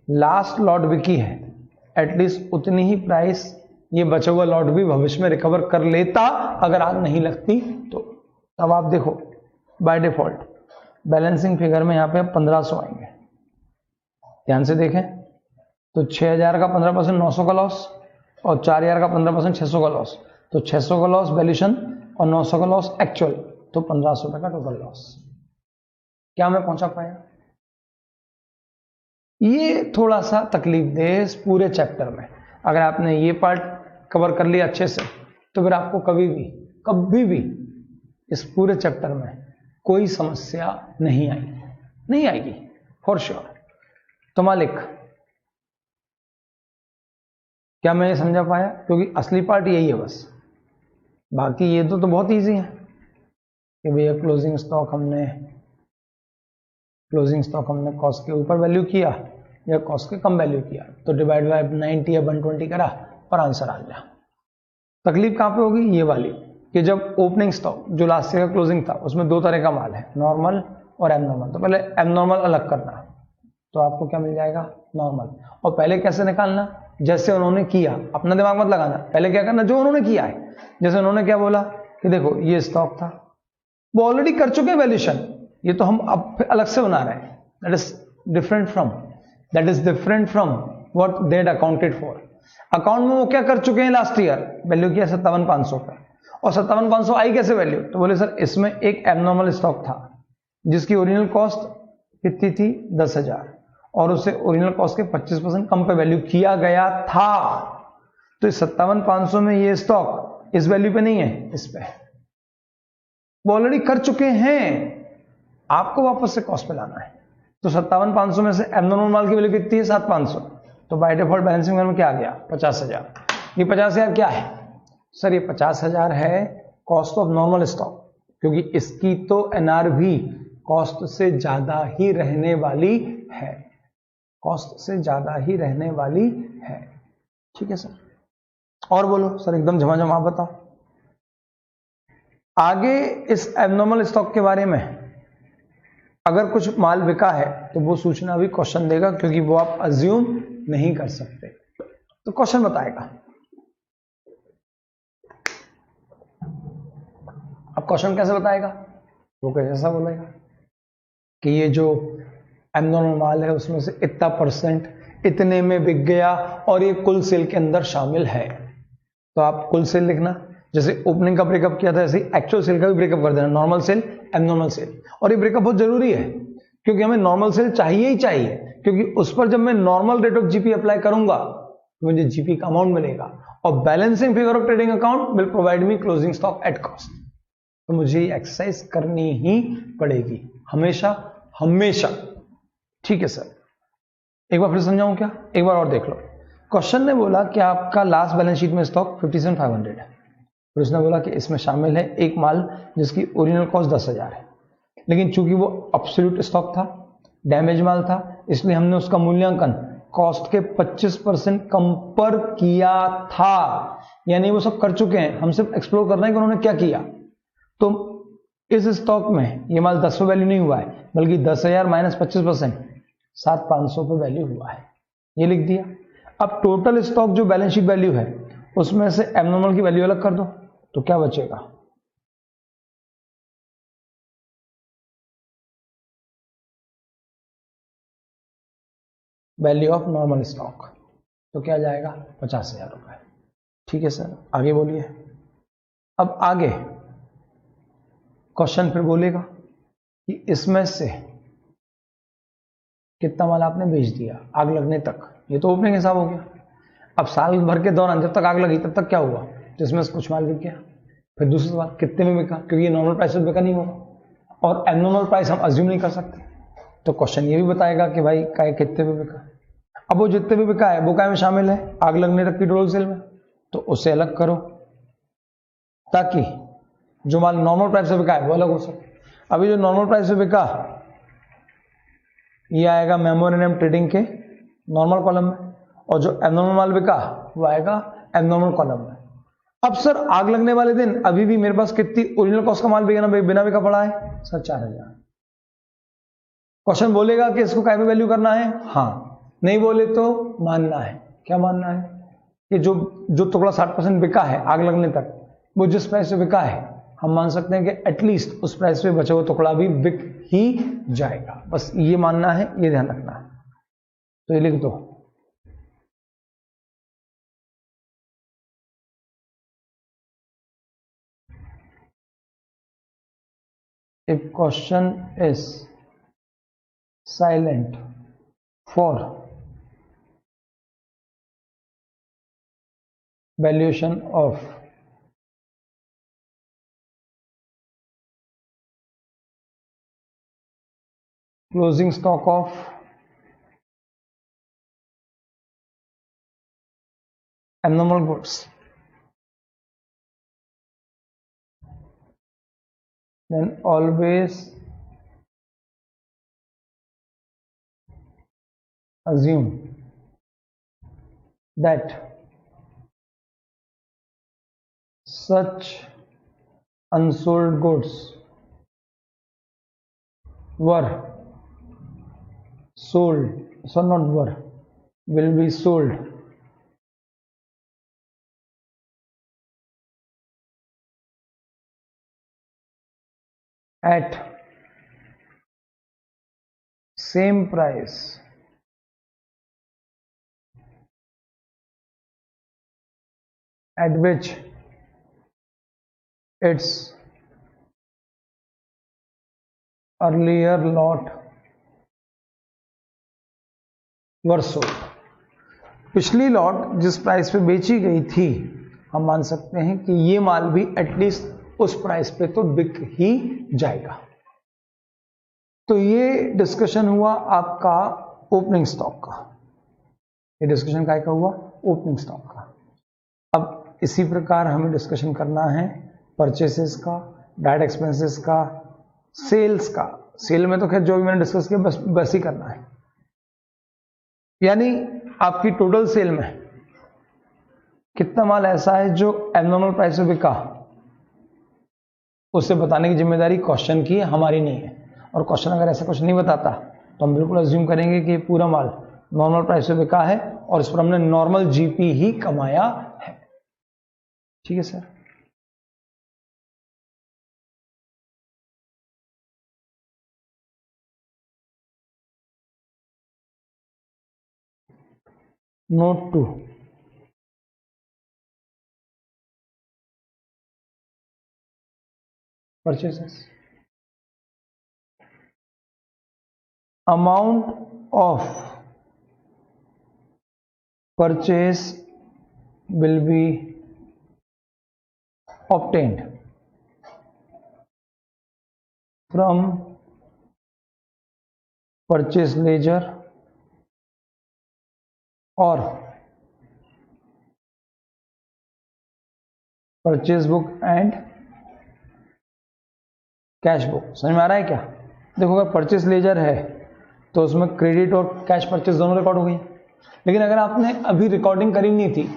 A: लास्ट लॉट बिकी है एटलीस्ट उतनी ही प्राइस ये बचा हुआ लॉट भी भविष्य में रिकवर कर लेता अगर आग नहीं लगती तो। अब आप देखो बाय डिफॉल्ट बैलेंसिंग फिगर में यहां पे 1500 आएंगे, ध्यान से देखें तो 6000 का 15% 900 का लॉस और 4000 का 15% 600 का लॉस, तो 600 का लॉस वैल्यूशन और 900 का लॉस एक्चुअल, तो 1500 रुपए का टोटल लॉस। क्या मैं पहुंचा पाया? ये थोड़ा सा तकलीफ दे इस पूरे चैप्टर में। अगर आपने ये पार्ट कवर कर लिया अच्छे से तो फिर आपको कभी भी इस पूरे चैप्टर में कोई समस्या नहीं आएगी फॉर श्योर। तो मालिक क्या मैं ये समझा पाया? क्योंकि असली पार्ट यही है बस, बाकी ये तो बहुत इजी है कि भैया क्लोजिंग स्टॉक हमने कॉस्ट के ऊपर वैल्यू किया या कॉस्ट के कम वैल्यू किया, तो डिवाइड बाय 90 या 120 करा और आंसर आ गया। तकलीफ कहां पे होगी? ये वाली कि जब ओपनिंग स्टॉक जो लास्ट ईयर का क्लोजिंग था उसमें दो तरह का माल है, नॉर्मल और एबनॉर्मल। तो पहले एबनॉर्मल अलग करना, तो आपको क्या मिल जाएगा? नॉर्मल। और पहले कैसे निकालना? जैसे उन्होंने किया, अपना दिमाग मत लगाना, पहले क्या करना? जो उन्होंने किया है। जैसे उन्होंने क्या बोला कि देखो ये स्टॉक था, वो ऑलरेडी कर चुके हैं वैल्यूशन, ये तो हम अब अलग से बना रहे हैं। That is different from what they had accounted for. Account में वो क्या कर चुके हैं? लास्ट ईयर वैल्यू किया 57,500 का, और 57,500 आई कैसे वैल्यू? तो बोले सर इसमें एक एबनॉर्मल स्टॉक था जिसकी ओरिजिनल कॉस्ट कितनी थी? 10,000, और उसे ओरिजिनल कॉस्ट के 25% कम पे वैल्यू किया गया था। तो इस 57,500 में ये स्टॉक इस वैल्यू पे नहीं है, इस पे वो ऑलरेडी कर चुके हैं, आपको वापस से कॉस्ट पे लाना है। तो 57,500 में से एबनॉर्मल माल की वैल्यू कितनी है? 7,500। तो बाय डिफॉल्ट बैलेंसिंग में क्या आ गया? 50,000। ये 50,000 क्या है? सर ये 50,000 है कॉस्ट ऑफ नॉर्मल स्टॉक, क्योंकि इसकी तो एनआरवी कॉस्ट से ज्यादा ही रहने वाली है, ठीक है सर। और बोलो सर, एकदम झमाझम आप बताओ आगे इस एबनॉर्मल स्टॉक के बारे में। अगर कुछ माल बिका है तो वो सूचना भी क्वेश्चन देगा, क्योंकि वो आप अज्यूम नहीं कर सकते। तो क्वेश्चन बताएगा क्वेश्चन कैसे बताएगा, वो कैसे ऐसा बोलेगा कि ये जो एब्नॉर्मल माल है उसमें से इतना % इतने में बिक गया और ये कुल सेल के अंदर शामिल है। तो आप कुल सेल लिखना, जैसे ओपनिंग का ब्रेकअप किया था ऐसे एक्चुअल सेल का भी ब्रेकअप कर देना, नॉर्मल सेल, एब्नॉर्मल सेल। और ये ब्रेकअप बहुत जरूरी है क्योंकि हमें नॉर्मल सेल चाहिए ही चाहिए, क्योंकि उस पर जब मैं normal rate of GP apply करूंगा तो मुझे जीपी का अमाउंट मिलेगा और balancing figure of trading account will provide me closing stock at cost. तो मुझे ये एक्सरसाइज करनी ही पड़ेगी हमेशा हमेशा। ठीक है सर, एक बार फिर समझाऊं क्या, एक बार और देख लो। क्वेश्चन ने बोला कि आपका लास्ट बैलेंस शीट में स्टॉक 57,500 है, फिर उसने बोला कि इसमें शामिल है एक माल जिसकी ओरिजिनल कॉस्ट 10,000 है, लेकिन चूंकि वो एब्सोल्यूट स्टॉक था, डैमेज माल था, इसलिए हमने उसका मूल्यांकन कॉस्ट के 25% कम पर किया था। यानी वो सब कर चुके हैं, हम सिर्फ एक्सप्लोर कर रहे हैं कि उन्होंने क्या किया। तो इस स्टॉक में ये माल 10 पे वैल्यू नहीं हुआ है, बल्कि 10,000 माइनस 25% 7,500 पे वैल्यू हुआ है, ये लिख दिया। अब टोटल स्टॉक जो बैलेंस शीट वैल्यू है उसमें से एब्नॉर्मल की वैल्यू अलग कर दो, तो क्या बचेगा, वैल्यू ऑफ नॉर्मल स्टॉक, तो क्या जाएगा 50,000 रुपए। ठीक है सर, आगे बोलिए। अब आगे क्वेश्चन फिर बोलेगा कि इसमें से कितना माल आपने बेच दिया आग लगने तक, ये तो ओपनिंग हिसाब हो गया। अब साल भर के दौरान जब तक आग लगी तब तक क्या हुआ, तो इसमें से कुछ माल बिक गया। फिर दूसरा सवाल, कितने में बिका, क्योंकि ये नॉर्मल प्राइस पे बिका नहीं होगा और एब्नॉर्मल प्राइस हम अज्यूम नहीं कर सकते। तो क्वेश्चन ये भी बताएगा कि भाई काय कितने में बिका। अब वो जितने भी बिका है वो काय में शामिल है, आग लगने तक की टोटल सेल में, तो उसे अलग करो ताकि जो माल नॉर्मल प्राइस से बिका है वो अलग हो सके। अभी जो नॉर्मल प्राइस से बिका ये आएगा मेमोरेंडम ट्रेडिंग के नॉर्मल कॉलम में, और जो एब्नॉर्मल माल बिका वो आएगा एब्नॉर्मल कॉलम में। अब सर आग लगने वाले दिन अभी भी मेरे पास कितनी ओरिजिनल कॉस्ट का माल बिना बिका पड़ा है, सर 4,000। क्वेश्चन बोलेगा कि इसको काय में वैल्यू करना है, हाँ, नहीं बोले तो मानना है। क्या मानना है कि जो टुकड़ा 60% बिका है आग लगने तक, वो जिस प्राइस से बिका है हम मान सकते हैं कि एटलीस्ट उस प्राइस पे बचा हुआ टुकड़ा भी बिक ही जाएगा। बस ये मानना है, ये ध्यान रखना है। तो ये लिख दो, if question is silent for valuation of closing stock of abnormal goods, then always assume that such unsold goods were sold, so not were, will be sold at same price at which its earlier lot were sold। पिछली lot जिस price पे बेची गई थी हम मान सकते हैं कि ये माल भी एटलीस्ट उस प्राइस पे तो बिक ही जाएगा। तो ये डिस्कशन हुआ आपका ओपनिंग स्टॉक का, ये डिस्कशन काय का हुआ, ओपनिंग स्टॉक का। अब इसी प्रकार हमें डिस्कशन करना है परचेसेस का, डायरेक्ट एक्सपेंसेस का, सेल्स का। सेल में तो खैर जो भी मैंने डिस्कस किया बस ही करना है, यानी आपकी टोटल सेल में कितना माल ऐसा है जो एब्नॉर्मल प्राइस पे बिका, उसे बताने की जिम्मेदारी क्वेश्चन की है, हमारी नहीं है। और क्वेश्चन अगर ऐसा कुछ नहीं बताता तो हम बिल्कुल अज्यूम करेंगे कि पूरा माल नॉर्मल प्राइस पे बिका है और इस पर हमने नॉर्मल जीपी ही कमाया है। ठीक है sir. Note to purchases, amount of purchase will be obtained from purchase ledger और purchase book and cash book. समझ में आ रहा है क्या? देखो अगर परचेज लेजर है तो उसमें क्रेडिट और कैश परचेज दोनों रिकॉर्ड हो गई, लेकिन अगर आपने अभी रिकॉर्डिंग करी नहीं थी,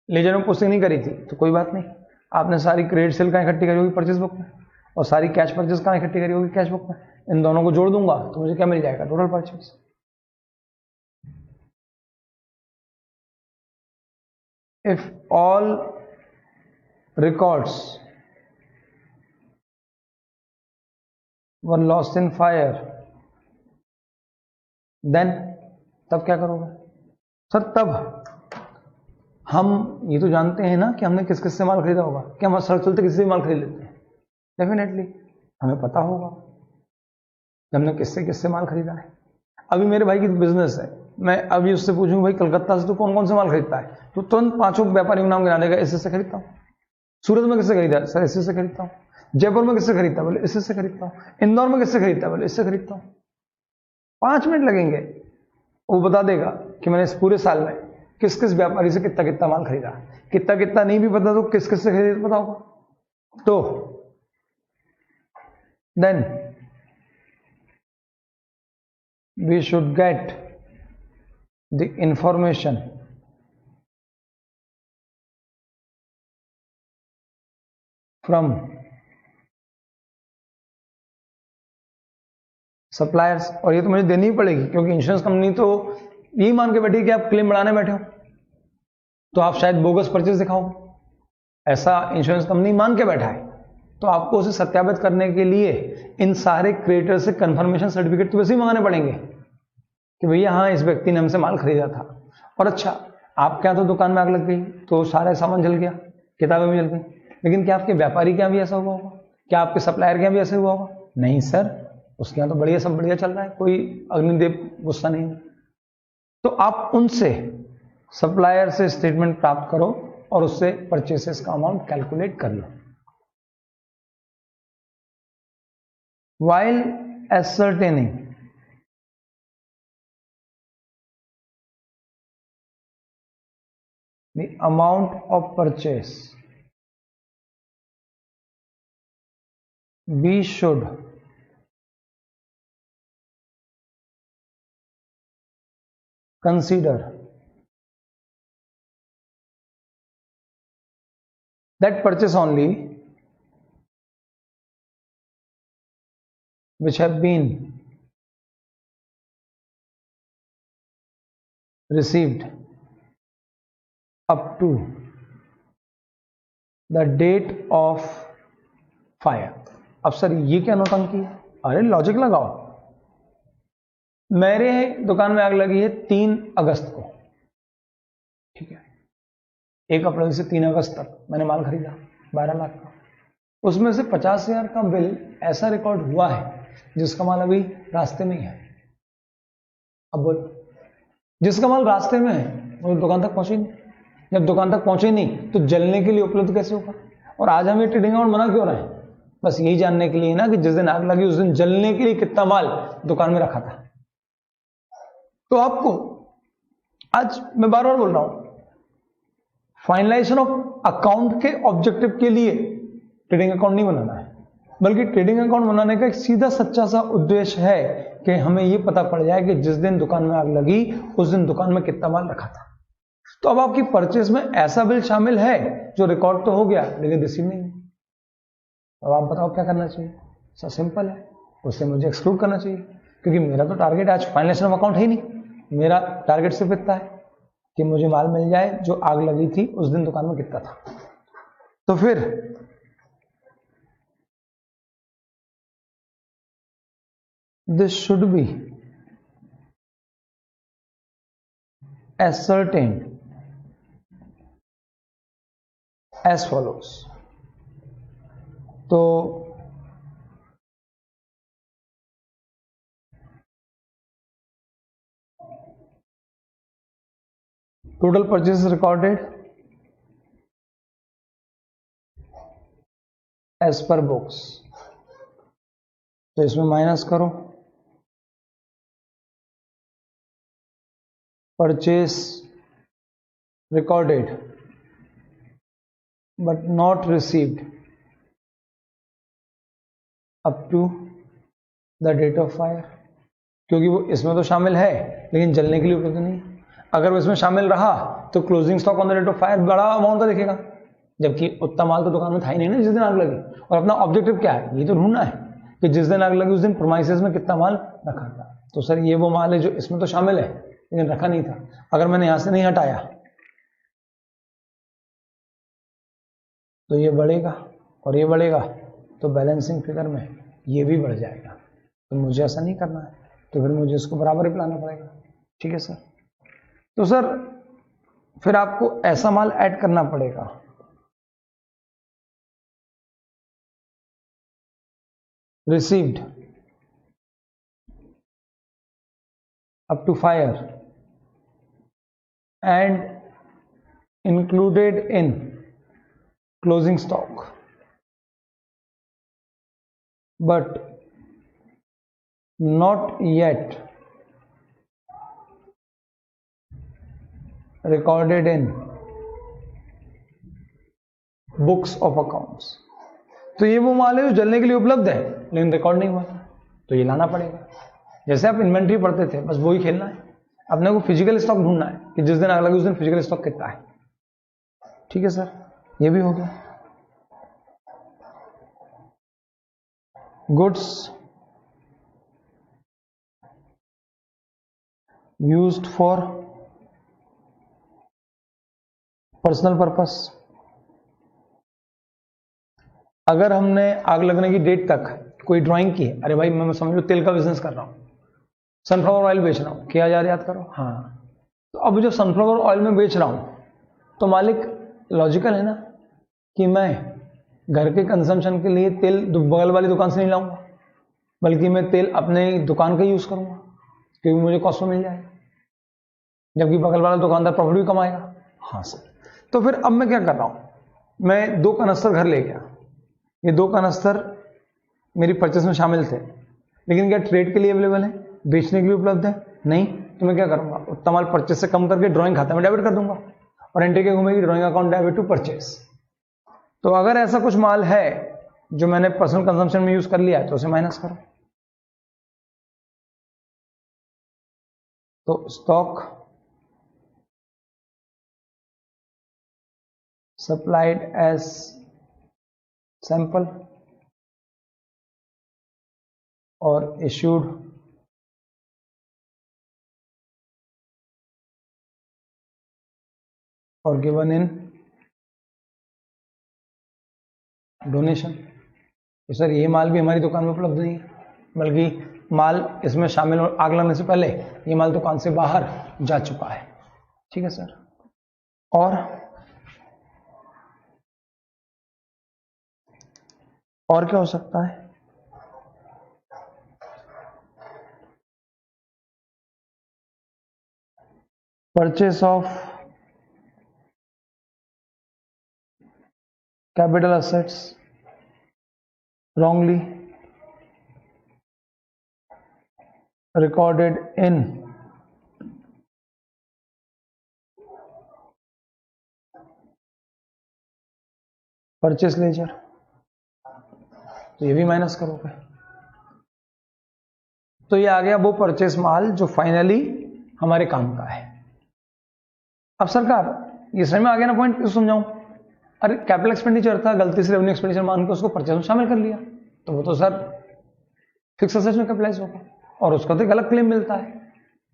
A: लेजर में पोस्टिंग नहीं करी थी, तो कोई बात नहीं, आपने सारी क्रेडिट सेल कहाँ इकट्ठी करी होगी परचेज बुक में, और सारी कैश परचेज कहाँ इकट्ठी करी होगी कैश बुक में। इन दोनों को जोड़ दूंगा तो मुझे क्या मिल जाएगा? Total purchase. If all records were lost in fire then, तब क्या करोगे सर? तब हम ये तो जानते हैं ना कि हमने किस किस से माल खरीदा होगा। क्या हम सड़क चलते किसी से माल खरीद लेते हैं? डेफिनेटली हमें पता होगा कि हमने किससे माल खरीदा है। अभी मेरे भाई की बिजनेस है, मैं अभी उससे पूछूं भाई कलकत्ता से तो कौन कौन से माल खरीदता है, तो तुरंत पांचों व्यापारियों नाम गिना देगा, इससे खरीदता हूँ। सूरत में किससे खरीदा? सर इससे खरीदता हूँ। जयपुर में किससे खरीदता? बोले इससे खरीदता हूँ। इंदौर में किससे खरीदता? बोले इससे खरीदता हूँ। 5 मिनट लगेंगे, वो बता देगा कि मैंने इस पूरे साल में किस किस व्यापारी से कितना कितना माल खरीदा। कितना कितना नहीं भी पता तो किस किस से खरीदा पता होगा। तो then we should get the information from suppliers. और ये तो मुझे देनी ही पड़ेगी, क्योंकि इंश्योरेंस कंपनी तो यही मान के बैठी कि आप क्लेम बढ़ाने बैठे हो, तो आप शायद बोगस परचेज दिखाओ, ऐसा इंश्योरेंस कंपनी मान के बैठा है। तो आपको उसे सत्यापित करने के लिए इन सारे क्रिएटर से कंफर्मेशन सर्टिफिकेट तो वैसे ही मंगाने पड़ेंगे कि भैया हाँ इस व्यक्ति ने हमसे माल खरीदा था। और अच्छा, आप क्या तो दुकान में आग लग गई तो सारा सामान जल गया, किताबें भी जल गई, लेकिन क्या आपके व्यापारी के यहाँ भी ऐसा हुआ होगा? क्या आपके सप्लायर के यहाँ भी ऐसा हुआ होगा? नहीं सर, उसके यहाँ तो बढ़िया, सब बढ़िया चल रहा है, कोई अग्निदेव गुस्सा नहीं। तो आप उनसे सप्लायर से स्टेटमेंट प्राप्त करो और उससे परचेसेस का अमाउंट कैलकुलेट कर लो। While ascertaining the amount of purchase, we should consider that purchase only which have been received up to the date of fire। अब सर ये क्या नौटंकी है? अरे लॉजिक लगाओ, मेरे दुकान में आग लगी है 3 अगस्त को, ठीक है, 1 अप्रैल से 3 अगस्त तक मैंने माल खरीदा 12 लाख का, उसमें से 50,000 का बिल ऐसा रिकॉर्ड हुआ है जिसका माल अभी रास्ते में ही है। अब बोलो, जिसका माल रास्ते में है वो दुकान तक पहुंचे नहीं, जब दुकान तक पहुंचे नहीं तो जलने के लिए उपलब्ध कैसे होगा? और आज हम ये ट्रेडिंग अकाउंट बना क्यों रहे हैं? बस यही जानने के लिए ना कि जिस दिन आग लगी उस दिन जलने के लिए कितना माल दुकान में रखा था। तो आपको आज मैं बार बार बोल रहा हूं, फाइनलाइजेशन ऑफ अकाउंट के ऑब्जेक्टिव के लिए ट्रेडिंग अकाउंट नहीं बनाना है, बल्कि ट्रेडिंग अकाउंट बनाने का एक सीधा सच्चा सा उद्देश्य है कि हमें यह पता पड़ जाए कि जिस दिन दुकान में आग लगी उस दिन दुकान में कितना माल रखा था। तो अब आपकी परचेज में ऐसा बिल शामिल है जो रिकॉर्ड तो हो गया लेकिन रिसीव नहीं है। अब आप बताओ क्या करना चाहिए? सब सिंपल है, उससे मुझे एक्सक्लूड करना चाहिए, क्योंकि मेरा तो टारगेट आज फाइनलाइजेशन ऑफ अकाउंट है ही नहीं। मेरा टारगेट सिर्फ इतना है कि मुझे माल मिल जाए जो आग लगी थी उस दिन दुकान में कितना था। तो फिर this should be ascertained as follows. तो total purchase recorded as per books, तो इसमें माइनस करो purchase recorded but not received up to the date of fire, क्योंकि वो इसमें तो शामिल है लेकिन जलने के लिए उपलब्ध नहीं। अगर वो इसमें शामिल रहा तो closing stock on the date of fire बड़ा अमाउंट का दिखेगा, जबकि उतना माल तो दुकान में था ही नहीं ना जिस दिन आग लगी। और अपना ऑब्जेक्टिव क्या है, ये तो ढूंढना है कि जिस दिन आग लगी उस दिन प्रीमाइसेस में कितना माल रखा था। तो सर ये वो माल है जो इसमें तो शामिल है लेकिन रखा नहीं था। अगर मैंने यहां से नहीं हटाया तो ये बढ़ेगा और ये बढ़ेगा, तो बैलेंसिंग फिगर में ये भी बढ़ जाएगा। तो मुझे ऐसा नहीं करना है, तो फिर मुझे इसको बराबर ही पिलाना पड़ेगा। ठीक है सर। तो सर फिर आपको ऐसा माल ऐड करना पड़ेगा received up to fire and included in closing stock but not yet recorded in books of accounts। तो ये वो माल है जो जलने के लिए उपलब्ध है लेकिन रिकॉर्ड नहीं हुआ, तो ये लाना पड़ेगा। जैसे आप इन्वेंट्री पढ़ते थे, बस वही खेलना है। अपने को फिजिकल स्टॉक ढूंढना है कि जिस दिन आग लगी उस दिन फिजिकल स्टॉक कितना है। ठीक है सर, ये भी हो गया। Goods used for personal purpose. अगर हमने आग लगने की डेट तक कोई ड्राइंग की है, अरे भाई मैं समझ लो तेल का बिजनेस कर रहा हूं, सनफ्लावर ऑयल बेच रहा हूं, क्या याद करो, हाँ। तो अब जो सनफ्लावर ऑयल में बेच रहा हूं तो मालिक लॉजिकल है ना कि मैं घर के कंजम्पशन के लिए तेल बगल वाली दुकान से नहीं लाऊंगा, बल्कि मैं तेल अपने दुकान का यूज करूंगा क्योंकि मुझे कॉस्ट में मिल जाएगा, जबकि बगल वाला दुकानदार प्रॉफिट भी कमाएगा। हाँ सर। तो फिर अब मैं क्या कर रहा हूं, मैं 2 कनस्तर घर ले गया। ये 2 कनस्तर मेरी परचेस में शामिल थे, लेकिन क्या ट्रेड के लिए अवेलेबल है, बेचने के लिए उपलब्ध है? नहीं। तो मैं क्या करूंगा, उतना माल परचेस से कम करके ड्राइंग खाते में डेबिट कर दूंगा और एंट्री के घूमेगी drawing account debit to purchase. तो अगर ऐसा कुछ माल है जो मैंने पर्सनल कंजम्पशन में यूज कर लिया है तो उसे माइनस करो। तो स्टॉक सप्लाइड एज सैंपल और इश्यूड और गिवन इन डोनेशन। तो सर ये माल भी हमारी दुकान में उपलब्ध नहीं है, बल्कि माल इसमें शामिल आग लगने से पहले ये माल दुकान से बाहर जा चुका है। ठीक है सर। और क्या हो सकता है, purchase of capital assets wrongly recorded in purchase ledger. तो ये भी माइनस करोगे। तो ये आ गया वो परचेस माल जो फाइनली हमारे काम का है। अब सरकार ये समझ में आ गया ना पॉइंट, क्यों समझाऊं? अरे कैपिटल एक्सपेंडिचर था, गलती से रेवेन्यू एक्सपेंडिचर मान के उसको परचेस में शामिल कर लिया, तो वो तो सर फिक्स असेट्स में कैपिटलाइज होगा और उसका तो एक अलग क्लेम मिलता है।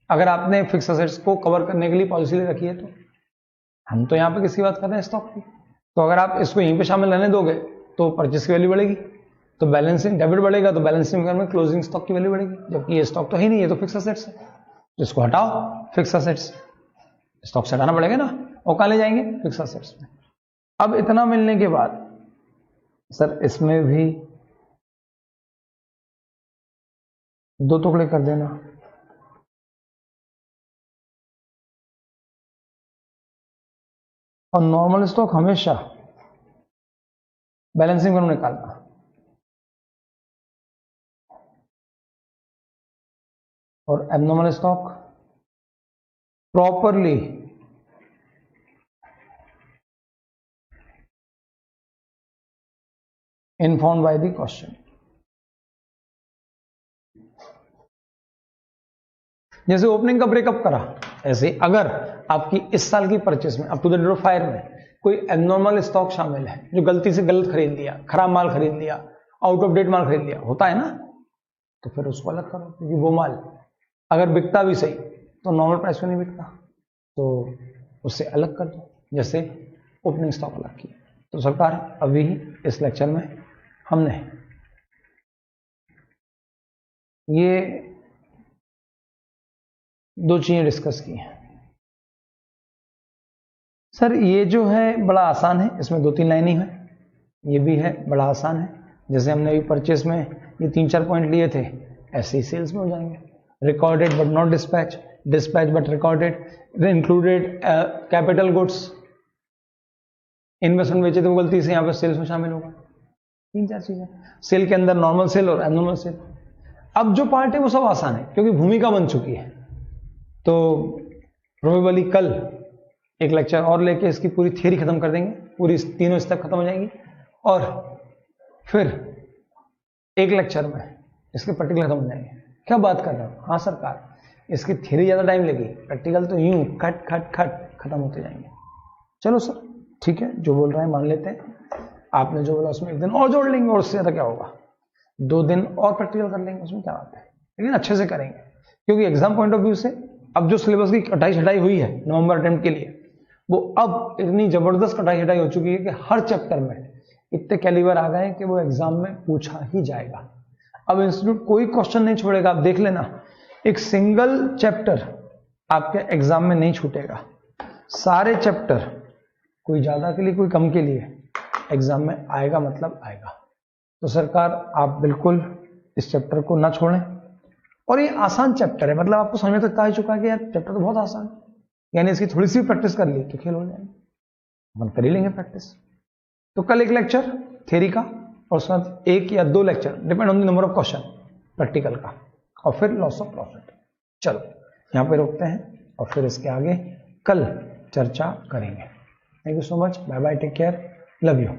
A: अगर आपने फिक्स असेट्स को कवर करने के लिए पॉलिसी ले रखी है तो हम तो यहाँ पे किसकी बात कर रहे हैं, स्टॉक की। तो अगर आप इसको यहीं पे शामिल रहने दोगे तो परचेस की वैल्यू बढ़ेगी, तो बैलेंसिंग डेबिट बढ़ेगा, तो बैलेंसिंग में क्लोजिंग स्टॉक की वैल्यू बढ़ेगी, जबकि ये स्टॉक तो है नहीं, ये तो फिक्स असेट्स है। तो इसको हटाओ फिक्स असेट्स, स्टॉक से हटाना पड़ेगा ना, और कहां ले जाएंगे, फिक्स एसेट्स में। अब इतना मिलने के बाद सर इसमें भी 2 टुकड़े कर देना, और नॉर्मल स्टॉक हमेशा बैलेंसिंग में निकालना। और abnormal stock properly informed by the question. जैसे ओपनिंग का ब्रेकअप करा, ऐसे अगर आपकी इस साल की परचेस में up to the date of fire में कोई एबनॉर्मल स्टॉक शामिल है, जो गलती से गलत खरीद लिया, खराब माल खरीद लिया, आउट ऑफ डेट माल खरीद लिया, होता है ना, तो फिर उसको अलग करो, क्योंकि वो माल अगर बिकता भी सही तो नॉर्मल प्राइस पे नहीं बिकता, तो उससे अलग कर दो, जैसे ओपनिंग स्टॉक अलग किया। तो सरकार अभी इस लेक्चर में हमने ये 2 चीजें डिस्कस की हैं। सर ये जो है बड़ा आसान है, इसमें 2-3 लाइनें हैं, ये भी है बड़ा आसान है। जैसे हमने अभी परचेस में ये 3-4 पॉइंट लिए थे, ऐसे ही सेल्स में हो जाएंगे। Recorded but not dispatch, dispatch but recorded, included capital goods, investment बेचे तो गलती से यहाँ पर सेल्स में शामिल होगा। 3-4 चीजें, सेल के अंदर नॉर्मल सेल और एबनॉर्मल सेल। अब जो पार्ट है वो सब आसान है, क्योंकि भूमिका बन चुकी है। तो प्रोबेबली कल एक लेक्चर और लेके इसकी पूरी थियरी खत्म कर देंगे, पूरी तीनों स्टेप खत्म हो जाएंगी, और फिर एक लेक्चर में इसके प्रैक्टिकल खत्म हो जाएंगे। क्या बात कर रहे हो, हाँ सरकार, इसकी थियरी ज्यादा टाइम लगेगी, प्रैक्टिकल तो यूं खट खट खट खत्म होते जाएंगे। चलो सर ठीक है, जो बोल रहे हैं मान लेते हैं, आपने जो बोला उसमें 1 दिन और जोड़ लेंगे, और उससे ज्यादा क्या होगा, 2 दिन और प्रैक्टिकल कर लेंगे, उसमें क्या बात है, लेकिन अच्छे से करेंगे, क्योंकि एग्जाम पॉइंट ऑफ व्यू से अब जो सिलेबस की कटाई छटाई हुई है नवंबर अटेम्प्ट के लिए, वो अब इतनी जबरदस्त कटाई छटाई हो चुकी है कि हर चैप्टर में इतने कैलिबर आ गए कि वो एग्जाम में पूछा ही जाएगा। अब इंस्टीट्यूट कोई क्वेश्चन नहीं छोड़ेगा, आप देख लेना, एक सिंगल चैप्टर आपके एग्जाम में नहीं छूटेगा, सारे चैप्टर, कोई ज्यादा के लिए कोई कम के लिए, एग्जाम में आएगा मतलब आएगा। तो सरकार आप बिल्कुल इस चैप्टर को ना छोड़ें, और ये आसान चैप्टर है, मतलब आपको समझ में तक आ चुका है कि यार चैप्टर तो बहुत आसान है, यानी इसकी थोड़ी सी प्रैक्टिस कर ली तो खेल हो जाएंगे, अपन कर ही लेंगे प्रैक्टिस। तो कल एक लेक्चर थ्योरी का, और उसके बाद 1 या 2 lecture, depend on the number of question, practical का, और फिर लॉस ऑफ प्रॉफिट। चलो यहां पे रोकते हैं, और फिर इसके आगे कल चर्चा करेंगे। Thank you so much, bye bye, take care, love you.